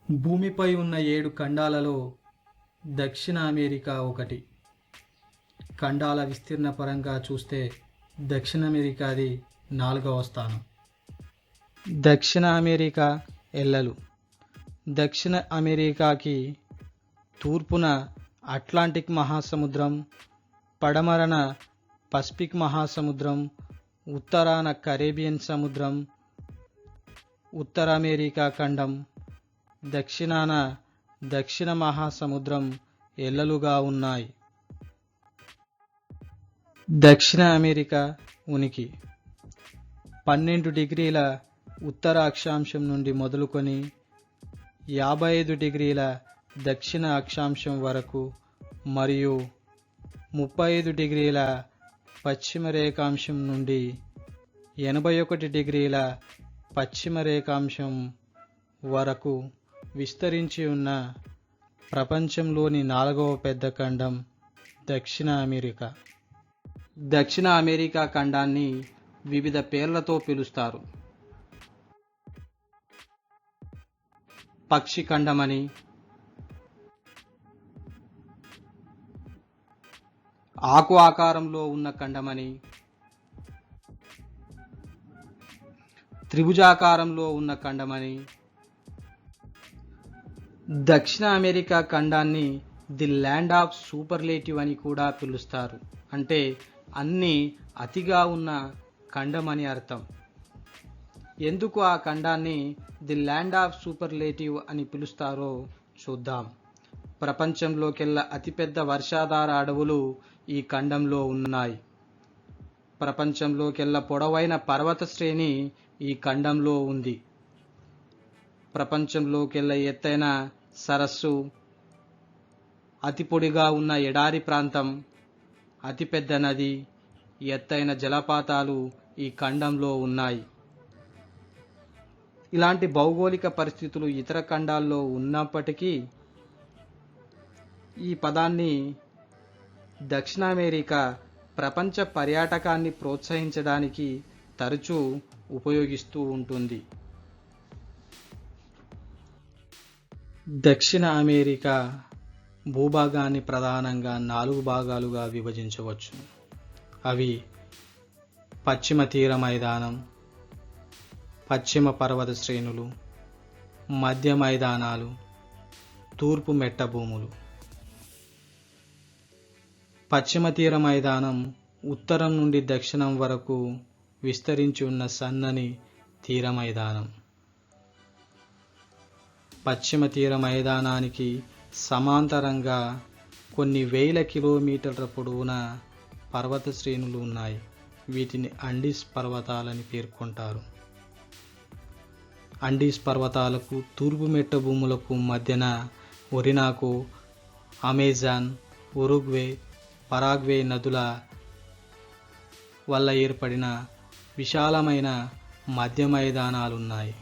భూమిపై ఉన్న 7 ఖండాలలో దక్షిణ అమెరికా ఒకటి. ఖండాల విస్తీర్ణ పరంగా చూస్తే దక్షిణ అమెరికాది 4వ స్థానం. దక్షిణ అమెరికా ఎల్లలు. దక్షిణ అమెరికాకి తూర్పున అట్లాంటిక్ మహాసముద్రం, పడమరన పసిఫిక్ మహాసముద్రం, ఉత్తరాన కరేబియన్ సముద్రం, ఉత్తర అమెరికా ఖండం, దక్షిణాన దక్షిణ మహాసముద్రం ఎల్లలుగా ఉన్నాయి. దక్షిణ అమెరికా ఉనికి 12 డిగ్రీల ఉత్తర అక్షాంశం నుండి మొదలుకొని 55 డిగ్రీల దక్షిణ అక్షాంశం వరకు మరియు 35 డిగ్రీల పశ్చిమ రేఖాంశం నుండి 81 డిగ్రీల పశ్చిమ రేఖాంశం వరకు విస్తరించి ఉన్న ప్రపంచంలోని 4వ పెద్ద ఖండం దక్షిణ అమెరికా. దక్షిణ అమెరికా ఖండాన్ని వివిధ పేర్లతో పిలుస్తారు. పక్షి ఖండమని, ఆకు ఆకారంలో ఉన్న ఖండమని, త్రిభుజాకారంలో ఉన్న ఖండమని, దక్షిణ అమెరికా ఖండాన్ని ది ల్యాండ్ ఆఫ్ సూపర్లేటివ్ అని కూడా పిలుస్తారు. అంటే అన్ని అతిగా ఉన్న ఖండం అని అర్థం. ఎందుకు ఆ ఖండాన్ని ది ల్యాండ్ ఆఫ్ సూపర్లేటివ్ అని పిలుస్తారో చూద్దాం. ప్రపంచంలోకెల్లా అతిపెద్ద వర్షాధార అడవులు ఈ ఖండంలో ఉన్నాయి. ప్రపంచంలోకెల్లా పొడవైన పర్వత శ్రేణి ఈ ఖండంలో ఉంది. ప్రపంచంలోకెల్లా ఎత్తైన సరస్సు, అతి పొడిగా ఉన్న ఎడారి ప్రాంతం, అతిపెద్ద నది, ఎత్తైన జలపాతాలు ఈ ఖండంలో ఉన్నాయి. ఇలాంటి భౌగోళిక పరిస్థితులు ఇతర ఖండాల్లో ఉన్నప్పటికీ ఈ పదాన్ని దక్షిణ అమెరికా ప్రపంచ పర్యాటకాన్ని ప్రోత్సహించడానికి తరచూ ఉపయోగిస్తూ ఉంటుంది. దక్షిణ అమెరికా భూభాగాన్ని ప్రధానంగా 4 భాగాలుగా విభజించవచ్చు. అవి పశ్చిమ తీర మైదానం, పశ్చిమ పర్వత శ్రేణులు, మధ్య మైదానాలు, తూర్పు మెట్ట భూములు. పశ్చిమ తీర మైదానం ఉత్తరం నుండి దక్షిణం వరకు విస్తరించి ఉన్న సన్నని తీర మైదానం. పశ్చిమ తీర మైదానానికి సమాంతరంగా కొన్ని వేల కిలోమీటర్ల పొడవున పర్వత శ్రేణులు ఉన్నాయి. వీటిని అండీస్ పర్వతాలని పేర్కొంటారు. అండీస్ పర్వతాలకు తూర్పు మెట్ట భూములకు మధ్యన ఒరినాకో, అమెజాన్, ఉరుగ్వే, పరాగ్వే నదుల వల్ల ఏర్పడిన విశాలమైన మధ్య మైదానాలున్నాయి.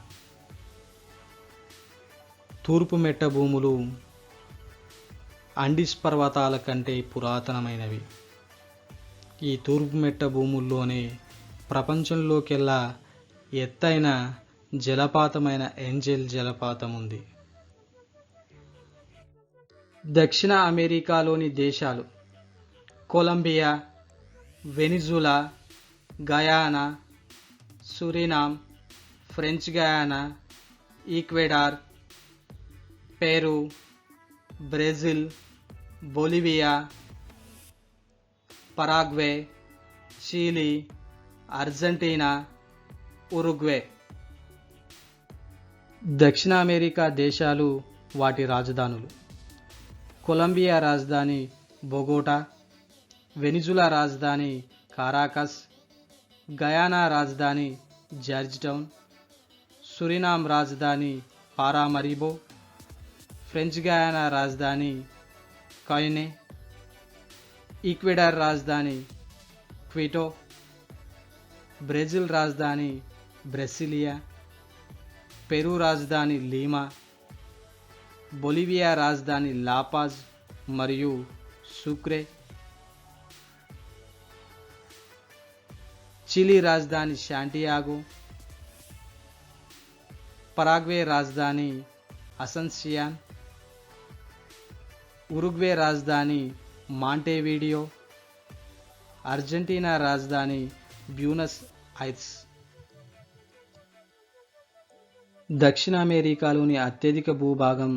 తూర్పు మెట్ట భూములు అండీస్ పర్వతాల కంటే పురాతనమైనవి. ఈ తూర్పు మెట్ట భూముల్లోనే ప్రపంచంలోకెల్లా ఎత్తైన జలపాతమైన ఏంజెల్ జలపాతం ఉంది. దక్షిణ అమెరికాలోని దేశాలు Colombia, Venezuela, Guyana, Suriname, French Guiana, Ecuador, Peru, Brazil, Bolivia, Paraguay, Chile, Argentina, Uruguay. దక్షిణ అమెరికా దేశాలు వాటి రాజధానులు. కొలంబియా రాజధాని బొగోటా, వెనిజులా రాజధాని కారాకస్, గయానా రాజధాని జార్జ్ టౌన్, సురినామ్ రాజధాని పారామరిబో, ఫ్రెంచ్ గయానా రాజధాని కాయినే, ఈక్వెడార్ రాజధాని క్విటో, బ్రెజిల్ రాజధాని బ్రెసిలియా, పెరు రాజధాని లీమా, బొలివియా రాజధాని లాపాజ్ మరియు సుక్రే, చిలీ రాజధాని శాంటియాగో, పరాగ్వే రాజధాని అసెన్షియాన్. ఉరుగ్వే రాజధాని మాంటేవీడియో. అర్జెంటీనా రాజధాని బ్యూనస్ ఐర్స్. దక్షిణ అమెరికాలోని అత్యధిక భూభాగం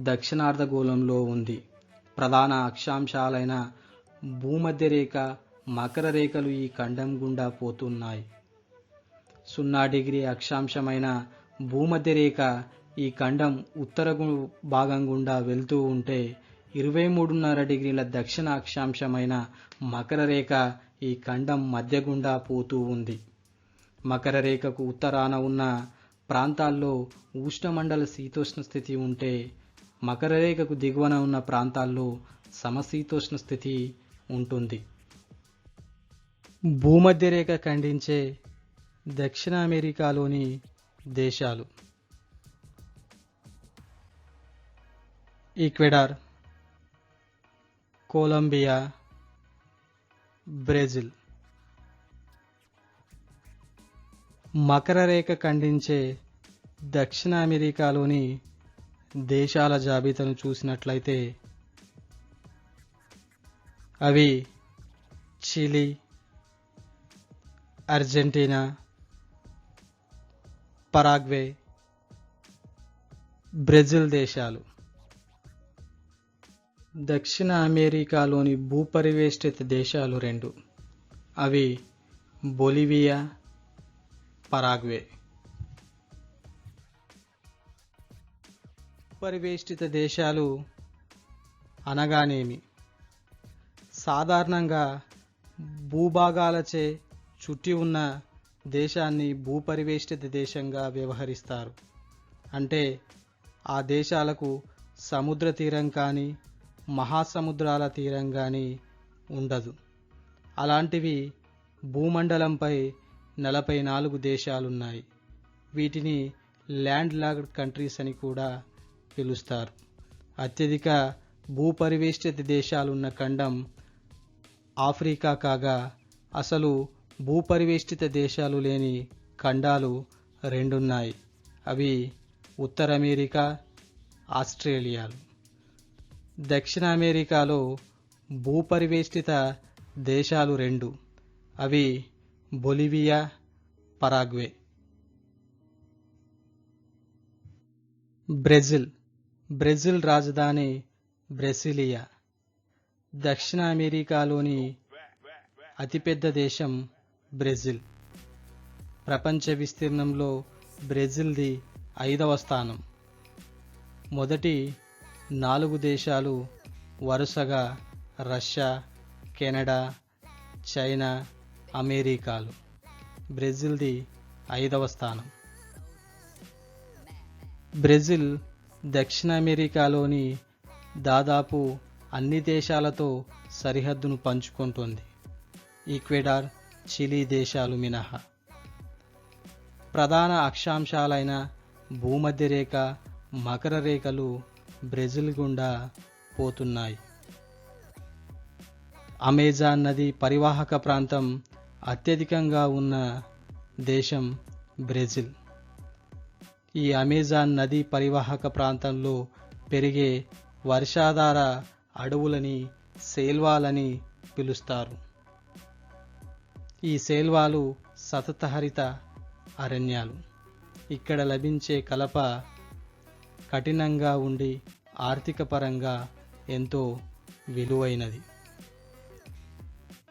దక్షిణార్ధగోళంలో ఉంది. ప్రధాన అక్షాంశాలైన భూమధ్యరేఖ, మకర రేఖలు ఈ ఖండం గుండా పోతున్నాయి. 0° అక్షాంశమైన భూమధ్యరేఖ ఈ ఖండం ఉత్తర భాగం గుండా వెళ్తూ ఉంటే, 23.5° దక్షిణ అక్షాంశమైన మకర రేఖ ఈ ఖండం మధ్య గుండా పోతూ ఉంది. మకర రేఖకు ఉత్తరాన ఉన్న ప్రాంతాల్లో ఉష్ణమండల శీతోష్ణ స్థితి ఉంటే, మకర రేఖకు దిగువన ఉన్న ప్రాంతాల్లో సమశీతోష్ణ స్థితి ఉంటుంది. భూమధ్యరేఖ ఖండించే దక్షిణ అమెరికాలోని దేశాలు: ఈక్వెడార్, కొలంబియా, బ్రెజిల్. మకర రేఖ ఖండించే దక్షిణ అమెరికాలోని దేశాల జాబితాను చూసినట్లయితే అవి చిలీ, అర్జెంటీనా, పరాగ్వే, బ్రెజిల్ దేశాలు. దక్షిణ అమెరికాలోని భూపరివేష్టిత దేశాలు 2. అవి బొలివియా, పరాగ్వే. భూపరివేష్టిత దేశాలు అనగానేమి? సాధారణంగా భూభాగాలచే చుట్టి ఉన్న దేశాన్ని భూపరివేష్టిత దేశంగా వ్యవహరిస్తారు. అంటే ఆ దేశాలకు సముద్ర తీరం కానీ మహాసముద్రాల తీరం కానీ ఉండదు. అలాంటివి భూమండలంపై 44 దేశాలున్నాయి. వీటిని ల్యాండ్ లాక్డ్ కంట్రీస్ అని కూడా పిలుస్తారు. అత్యధిక భూపరివేష్టిత దేశాలున్న ఖండం ఆఫ్రికా కాగా, అసలు భూపరివేష్టిత దేశాలు లేని ఖండాలు 2 ఉన్నాయి. అవి ఉత్తర అమెరికా, ఆస్ట్రేలియాలు. దక్షిణ అమెరికాలో భూపరివేష్టిత దేశాలు 2. అవి బొలివియా, పరాగ్వే. బ్రెజిల్ రాజధాని బ్రెసిలియా. దక్షిణ అమెరికాలోని అతిపెద్ద దేశం బ్రెజిల్. ప్రపంచ విస్తీర్ణంలో బ్రెజిల్ది 5వ స్థానం. మొదటి 4 దేశాలు వరుసగా రష్యా, కెనడా, చైనా, అమెరికాలు. బ్రెజిల్ది 5వ స్థానం. బ్రెజిల్ దక్షిణ అమెరికాలోని దాదాపు అన్ని దేశాలతో సరిహద్దును పంచుకుంటుంది, ఈక్వెడార్, చిలీ దేశాలు మినహా. ప్రధాన అక్షాంశాలైన భూమధ్యరేఖ, మకర రేఖలు బ్రెజిల్ గుండా పోతున్నాయి. అమెజాన్ నది పరివాహక ప్రాంతం అత్యధికంగా ఉన్న దేశం బ్రెజిల్. ఈ అమెజాన్ నది పరివాహక ప్రాంతంలో పెరిగే వర్షాధార అడవులని సేల్వాలని పిలుస్తారు. ఈ సేల్వాలు సతతహరిత అరణ్యాలు. ఇక్కడ లభించే కలప కఠినంగా ఉండి ఆర్థిక పరంగా ఎంతో విలువైనది.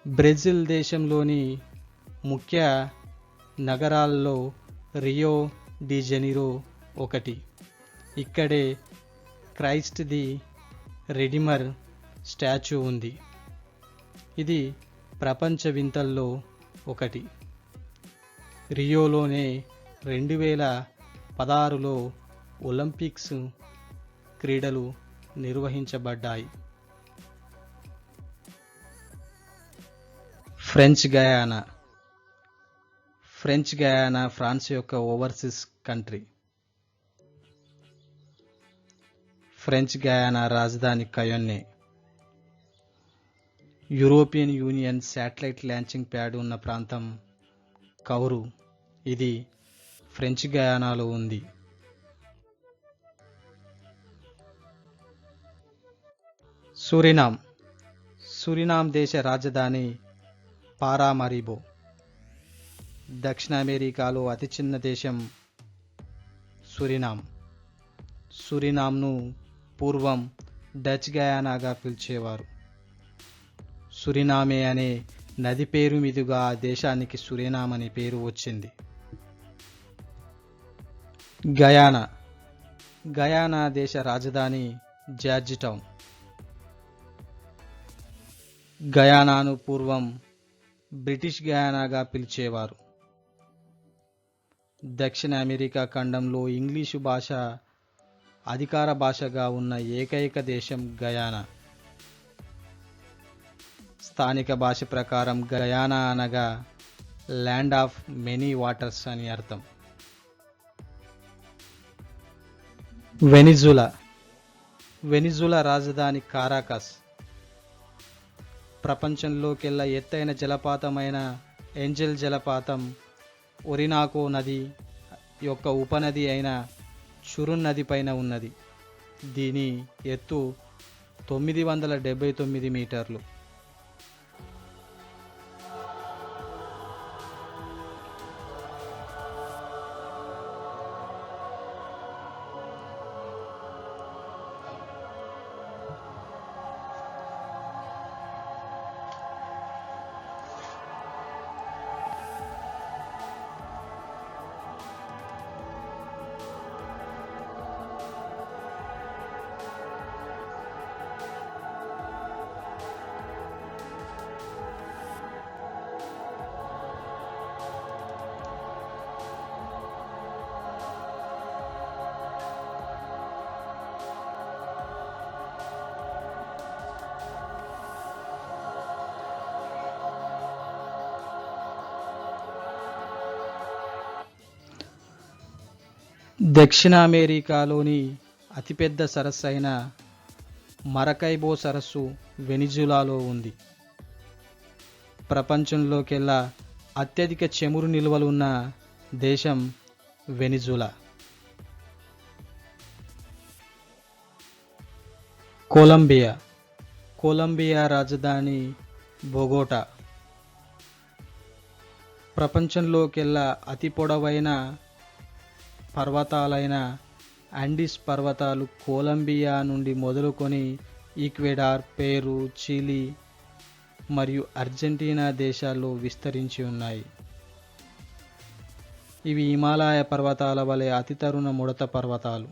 బ్రెజిల్ దేశంలోని ముఖ్య నగరాల్లో రియో డి జనీరో ఒకటి. ఇక్కడే క్రైస్ట్ ది రెడీమర్ స్టాచ్యూ ఉంది. ఇది ప్రపంచ వింతల్లో ఒకటి. రియోలోనే 2016లో ఒలింపిక్స్ క్రీడలు నిర్వహించబడ్డాయి. ఫ్రెంచ్ గయానా ఫ్రాన్స్ యొక్క ఓవర్సీస్ కంట్రీ. ఫ్రెంచ్ గయానా రాజధాని Cayenne. European Union satellite launching pad ఉన్న ప్రాంతం కౌరు. ఇది ఫ్రెంచ్ గయానాలో ఉంది. సురినామ్. సురినామ్ దేశ రాజధాని పారామరిబో. దక్షిణ అమెరికాలో అతి చిన్న దేశం సురినామ్. సురినామ్ను పూర్వం డచ్ గయానాగా పిలిచేవారు. సురినామే అనే నది పేరు మీదుగా ఆ దేశానికి సురినామ్ అనే పేరు వచ్చింది. గయానా. గయానా దేశ రాజధాని జార్జ్ టౌన్. గయానాను పూర్వం బ్రిటిష్ గయానాగా పిలిచేవారు. దక్షిణ అమెరికా ఖండంలో ఇంగ్లీషు భాష అధికార భాషగా ఉన్న ఏకైక దేశం గయానా. స్థానిక భాష ప్రకారం గయానా అనగా ల్యాండ్ ఆఫ్ మెనీ వాటర్స్ అని అర్థం. వెనిజులా. వెనిజులా రాజధాని కారాకస్. ప్రపంచంలోకెల్లా ఎత్తైన జలపాతమైన ఏంజెల్ జలపాతం ఒరినాకో నది యొక్క ఉపనది అయిన చురున్ నది పైన ఉన్నది. దీని ఎత్తు 979 మీటర్లు. దక్షిణ అమెరికాలోని అతిపెద్ద సరస్సు అయిన మరకైబో సరస్సు వెనిజులాలో ఉంది. ప్రపంచంలోకెల్లా అత్యధిక చమురు నిల్వలున్న దేశం వెనిజులా. కొలంబియా. కొలంబియా రాజధాని బొగోటా. ప్రపంచంలోకెల్లా అతి పొడవైన పర్వతాలైన ఆండీస్ పర్వతాలు కొలంబియా నుండి మొదలుకొని ఈక్వెడార్, పెరు, చిలీ మరియు అర్జెంటీనా దేశాల్లో విస్తరించి ఉన్నాయి. ఇవి హిమాలయ పర్వతాల వలె అతి తరుణ ముడత పర్వతాలు.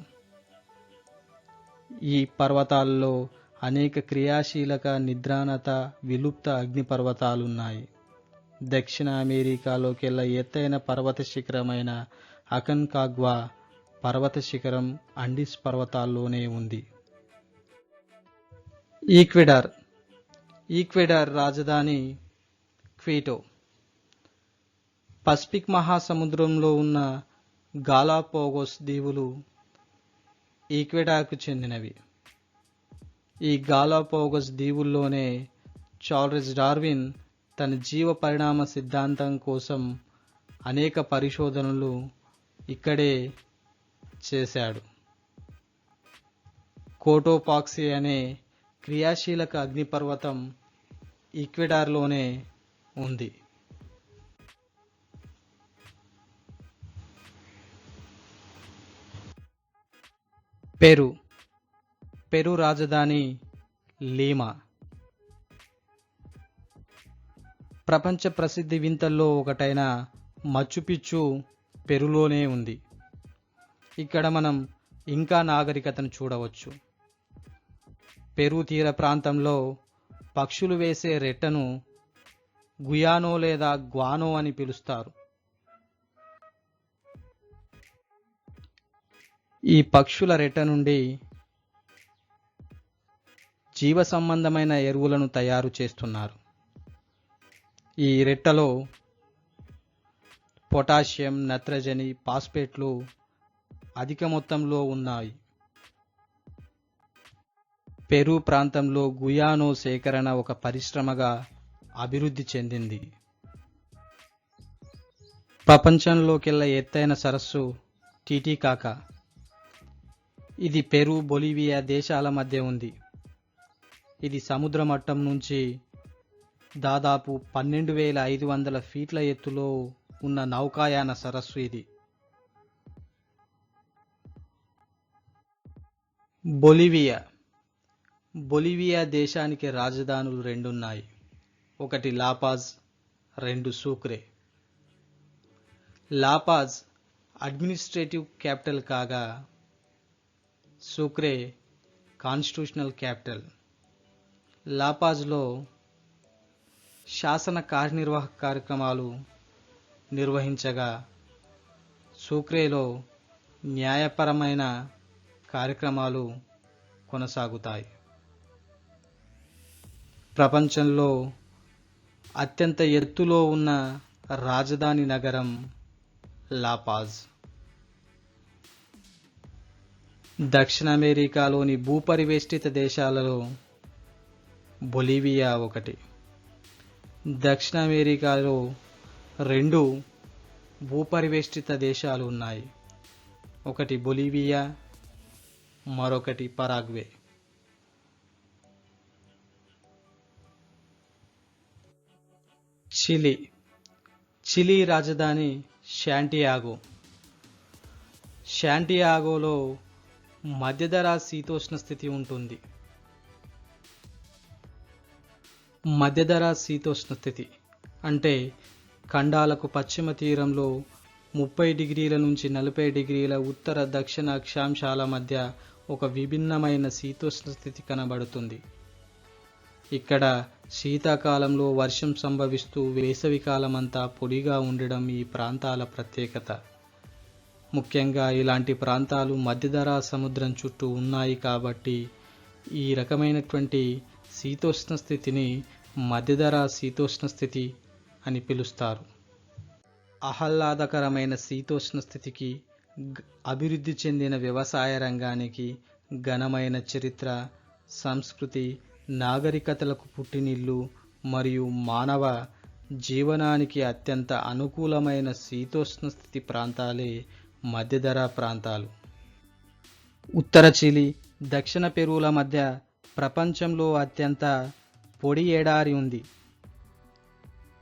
ఈ పర్వతాల్లో అనేక క్రియాశీలక, నిద్రానత, విలుప్త అగ్నిపర్వతాలున్నాయి. దక్షిణ అమెరికాలోకెల్లా ఎత్తైన పర్వత శిఖరమైన అకన్కాగ్వా పర్వత శిఖరం అండీస్ పర్వతాల్లోనే ఉంది. ఈక్వెడార్. ఈక్వెడార్ రాజధాని క్విటో. పసిఫిక్ మహాసముద్రంలో ఉన్న గాలాపాగోస్ దీవులు ఈక్వెడార్కు చెందినవి. ఈ గాలాపాగోస్ దీవుల్లోనే చార్లెస్ డార్విన్ తన జీవ పరిణామ సిద్ధాంతం కోసం అనేక పరిశోధనలు ఇక్కడే చేశాడు. కోటోపాక్సి అనే క్రియాశీలక అగ్నిపర్వతం ఈక్వెడార్లోనే ఉంది. పెరు. పెరు రాజధాని లీమా. ప్రపంచ ప్రసిద్ధి వింతల్లో ఒకటైన మచ్చుపిచ్చు పెరులోనే ఉంది. ఇక్కడ మనం ఇంకా నాగరికతను చూడవచ్చు. పెరు తీర ప్రాంతంలో పక్షులు వేసే రెట్టను గుయానో లేదా గ్వానో అని పిలుస్తారు. ఈ పక్షుల రెట్ట నుండి జీవ సంబంధమైన ఎరువులను తయారు చేస్తున్నారు. ఈ రెట్టలో పొటాషియం, నత్రజని, ఫాస్ఫేట్లు అధిక మొత్తంలో ఉన్నాయి. పెరు ప్రాంతంలో గుయానో సేకరణ ఒక పరిశ్రమగా అభివృద్ధి చెందింది. ప్రపంచంలోకెల్లా ఎత్తైన సరస్సు టిటికాకా. ఇది పెరు, బొలివియా దేశాల మధ్య ఉంది. ఇది సముద్ర మట్టం నుంచి దాదాపు 12,500 ఫీట్ల ఎత్తులో ఉన్న నౌకాయాన సరస్సు ఇది. బొలివియా. బొలివియా దేశానికి రాజధానులు రెండున్నాయి. ఒకటి లాపాజ్, రెండు సూక్రే. లాపాజ్ అడ్మినిస్ట్రేటివ్ క్యాపిటల్ కాగా సూక్రే కాన్స్టిట్యూషనల్ క్యాపిటల్. లాపాజ్లో శాసన కార్యనిర్వాహక కార్యక్రమాలు నిర్వహించగా సూక్రేలో న్యాయపరమైన కార్యక్రమాలు కొనసాగుతాయి. ప్రపంచంలో అత్యంత ఎత్తులో ఉన్న రాజధాని నగరం లాపాజ్. దక్షిణ అమెరికాలోని భూపరివేష్టిత దేశాలలో బొలివియా ఒకటి. దక్షిణ అమెరికాలో రెండు భూపరివేష్టిత దేశాలు ఉన్నాయి. ఒకటి బొలివియా, మరొకటి పరాగ్వే. చిలీ. చిలీ రాజధాని శాంటియాగో. శాంటియాగోలో మధ్యధరా శీతోష్ణ స్థితి ఉంటుంది. మధ్యధరా శీతోష్ణ స్థితి అంటే ఖండాలకు పశ్చిమ తీరంలో 30 డిగ్రీల నుంచి 40 డిగ్రీల ఉత్తర దక్షిణ అక్షాంశాల మధ్య ఒక విభిన్నమైన శీతోష్ణ స్థితి కనబడుతుంది. ఇక్కడ శీతాకాలంలో వర్షం సంభవిస్తూ వేసవికాలమంతా పొడిగా ఉండడం ఈ ప్రాంతాల ప్రత్యేకత. ముఖ్యంగా ఇలాంటి ప్రాంతాలు మధ్యధరా సముద్రం చుట్టూ ఉన్నాయి కాబట్టి ఈ రకమైనటువంటి శీతోష్ణ స్థితిని మధ్యధరా శీతోష్ణ స్థితి అని పిలుస్తారు. ఆహ్లాదకరమైన శీతోష్ణ స్థితికి, అభివృద్ధి చెందిన వ్యవసాయ రంగానికి, ఘనమైన చరిత్ర, సంస్కృతి, నాగరికతలకు పుట్టినిల్లు మరియు మానవ జీవనానికి అత్యంత అనుకూలమైన శీతోష్ణ స్థితి ప్రాంతాలే మధ్యధరా ప్రాంతాలు. ఉత్తర చిలీ, దక్షిణ పెరుల మధ్య ప్రపంచంలో అత్యంత పొడి ఎడారి ఉంది.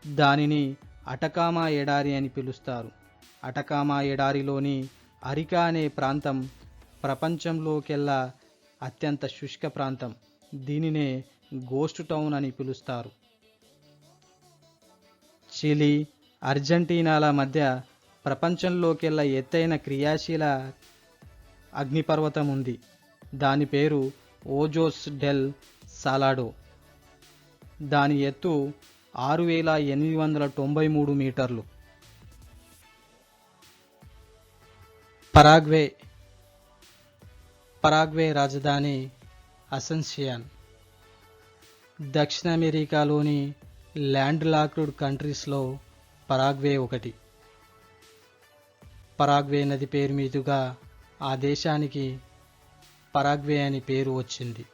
దానిని అటకామా ఎడారి అని పిలుస్తారు. అటకామా ఎడారిలోని అరికా అనే ప్రాంతం ప్రపంచంలోకెల్లా అత్యంత శుష్క ప్రాంతం. దీనినే గోస్ట్ టౌన్ అని పిలుస్తారు. చిలీ, అర్జెంటీనాల మధ్య ప్రపంచంలోకెల్లా ఎత్తైన క్రియాశీల అగ్నిపర్వతం ఉంది. దాని పేరు ఓజోస్ డెల్ సాలాడో. దాని ఎత్తు 6,893 మీటర్లు. పరాగ్వే. పరాగ్వే రాజధాని అసెన్షియాన్. దక్షిణ అమెరికాలోని ల్యాండ్ లాక్డ్ కంట్రీస్లో పరాగ్వే ఒకటి. పరాగ్వే నది పేరు మీదుగా ఆ దేశానికి పరాగ్వే అని పేరు వచ్చింది.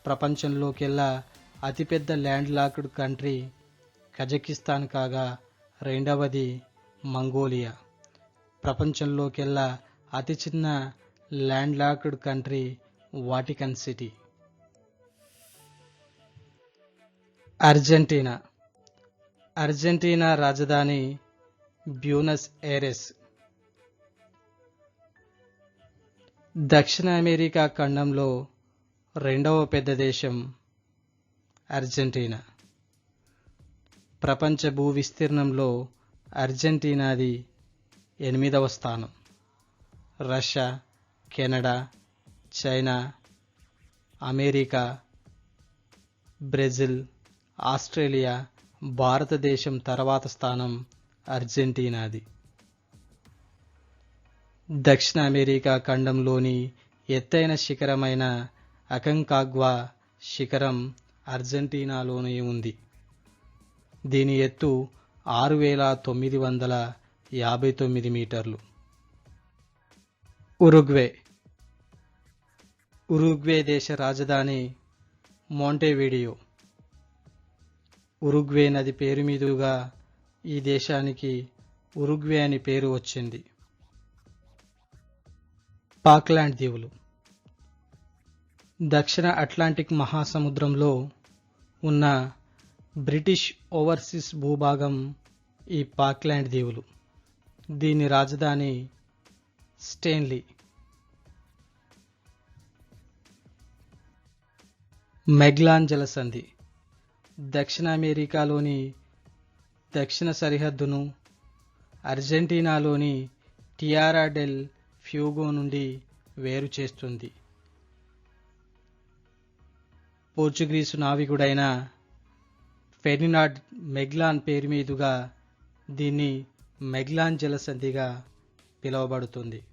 ప్రపంచంలోకెల్లా అతిపెద్ద ల్యాండ్ లాక్డ్ కంట్రీ కజకిస్తాన్ కాగా రెండవది మంగోలియా. ప్రపంచంలోకెల్లా అతి చిన్న land locked country Vatican city. Argentina. Argentina రాజధాని బ్యూనస్ ఐరెస్. దక్షిణ అమెరికా ఖండంలో రెండవ పెద్ద దేశం అర్జెంటీనా. ప్రపంచ భూ విస్తీర్ణంలో అర్జెంటీనాది 8వ స్థానం. Russia, Canada, China, America, Brazil, Australia, భారతదేశం తర్వాత స్థానం అర్జెంటీనాది. దక్షిణ అమెరికా ఖండంలోని ఎత్తైన శిఖరమైన అకంకాగ్వా శిఖరం అర్జెంటీనాలోనే ఉంది. దీని ఎత్తు 6,959 మీటర్లు. ఉరుగ్వే. ఉరుగ్వే దేశ రాజధాని మోంటెవిడియో. ఉరుగ్వే నది పేరు మీదుగా ఈ దేశానికి ఉరుగ్వే అని పేరు వచ్చింది. ఫాక్లాండ్ దీవులు. దక్షిణ అట్లాంటిక్ మహాసముద్రంలో ఉన్న బ్రిటిష్ ఓవర్సీస్ భూభాగం ఈ ఫాక్లాండ్ దీవులు. దీని రాజధాని స్టేన్లీ. మెగ్లాన్ జలసంధి దక్షిణ అమెరికాలోని దక్షిణ సరిహద్దును అర్జెంటీనాలోని టియారా డెల్ ఫ్యూగో నుండి వేరు చేస్తుంది. పోర్చుగీసు నావికుడైన ఫెర్డినాండ్ మెగ్లాన్ పేరు మీదుగా దీన్ని మెగ్లాన్ జలసంధిగా పిలువబడుతుంది.